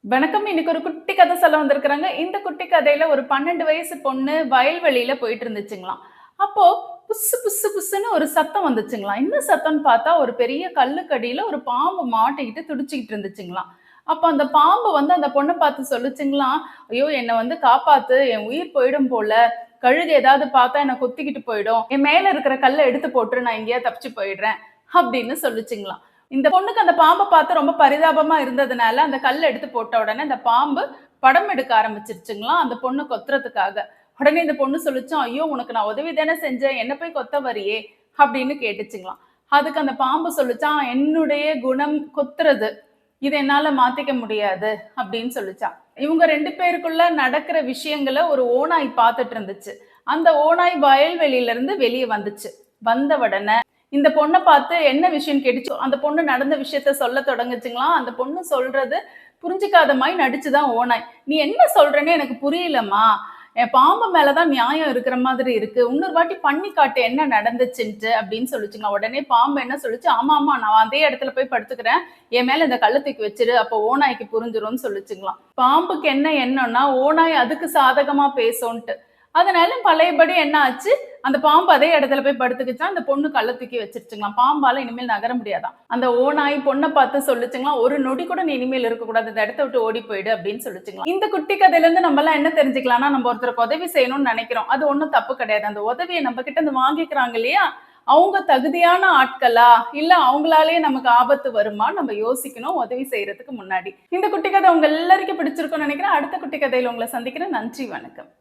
வணக்கம். இன்னைக்கு ஒரு குட்டி கதை சொல்ல வந்திருக்கிறாங்க. இந்த குட்டி கதையில ஒரு 12 வயசு பொண்ணு வயல்வெளியில போயிட்டு இருந்துச்சுங்களாம். அப்போ புஸ்ஸு புஸ்ஸு புஸ்ஸுன்னு ஒரு சத்தம் வந்துச்சுங்களாம். என்ன சத்தம்னு பார்த்தா ஒரு பெரிய கல்லுக்கடியில ஒரு பாம்பு மாட்டிக்கிட்டு துடிச்சுக்கிட்டு இருந்துச்சுங்களாம். அப்ப அந்த பாம்பு அந்த பொண்ண பார்த்து சொல்லுச்சுங்களாம், "ஐயோ! என்ன காப்பாத்து. என் உயிர் போயிடும் போல. கழுகு ஏதாவது பார்த்தா என்ன கொத்திக்கிட்டு போயிடும். என் மேல இருக்கிற கல்ல எடுத்து போட்டுரு. நான் எங்கேயாவது தப்பிச்சு போயிடுறேன்." அப்படின்னு சொல்லுச்சுங்களாம். இந்த பொண்ணுக்கு அந்த பாம்ப பார்த்து ரொம்ப பரிதாபமா இருந்ததுனால, அந்த கல்ல எடுத்து போட்ட உடனே அந்த பாம்பு படம் எடுக்க ஆரம்பிச்சிருச்சுங்களாம், அந்த பொண்ண கொத்துறதுக்காக. உடனே இந்த பொண்ணு சொல்லுச்சாம், "ஐயோ! உனக்கு நான் உதவி தானே செஞ்சேன். என்ன போய் கொத்த வரியே?" அப்படின்னு கேட்டுச்சுங்களாம். அதுக்கு அந்த பாம்பு சொல்லுச்சாம், "என்னுடைய குணம் கொத்துறது. இத என்னால மாத்திக்க முடியாது." அப்படின்னு சொல்லுச்சாம். இவங்க 2 பேருக்குள்ள நடக்கிற விஷயங்கள ஒரு ஓநாய் பார்த்துட்டு இருந்துச்சு. அந்த ஓநாய் வயல்வெளியில இருந்து வெளிய வந்துச்சு. வந்த உடனே இந்த பொண்ண பார்த்து என்ன விஷயம்னு கேட்டுச்சு. அந்த பொண்ணு நடந்த விஷயத்த சொல்ல தொடங்குச்சுங்களாம். அந்த பொண்ணு சொல்றது புரிஞ்சுக்காத மாரி நடிச்சுதான் ஓநாய். "நீ என்ன சொல்றேன்னு எனக்கு புரியலம்மா. என் பாம்பு மேல தான் நியாயம் இருக்கிற மாதிரி இருக்கு. இன்னொரு வாட்டி பண்ணி காட்டு என்ன நடந்துச்சுன்ட்டு" அப்படின்னு சொல்லுச்சுங்க. உடனே பாம்பு என்ன சொல்லுச்சு, "ஆமா, ஆமா நான் அதே இடத்துல போய் படுத்துக்கிறேன். என் மேல இந்த கல்ல தூக்கி வச்சிரு. அப்போ ஓநாய்க்கு புரிஞ்சிரும்னு சொல்லுச்சுங்களாம். பாம்புக்கு என்ன எண்ணம்னா, ஓநாய் அதுக்கு சாதகமா பேசும்ன்ட்டு. அதனால பழையபடி என்ன ஆச்சு, அந்த பாம்பு அதே இடத்துல போய் படுத்துக்கிச்சாம். அந்த பொண்ணு கல்ல தூக்கி வச்சிருச்சுங்களாம். பாம்பால இனிமேல் நகர முடியாதாம். அந்த ஓநாய் பொண்ண பார்த்து சொல்லுச்சுங்களாம், "ஒரு நொடி கூட நீ இனிமேல் இருக்கக்கூடாது. இந்த இடத்த விட்டு ஓடி போயிடு" அப்படின்னு சொல்லுச்சுங்களாம். இந்த குட்டி கதையில இருந்து நம்மலாம் என்ன தெரிஞ்சுக்கலாம்னா, நம்ம ஒருத்தருக்கு உதவி செய்யணும்னு நினைக்கிறோம். அது ஒண்ணும் தப்பு கிடையாது. அந்த உதவிய நம்ம கிட்ட இருந்து வாங்கிக்கிறாங்க இல்லையா? அவங்க தகுதியான ஆட்களா? இல்ல அவங்களாலேயே நமக்கு ஆபத்து வருமா? நம்ம யோசிக்கணும் உதவி செய்யறதுக்கு முன்னாடி. இந்த குட்டி கதை உங்க எல்லாருக்கும் பிடிச்சிருக்கும்னு நினைக்கிறேன். அடுத்த குட்டி கதையில உங்களை சந்திக்கிறேன். நன்றி, வணக்கம்.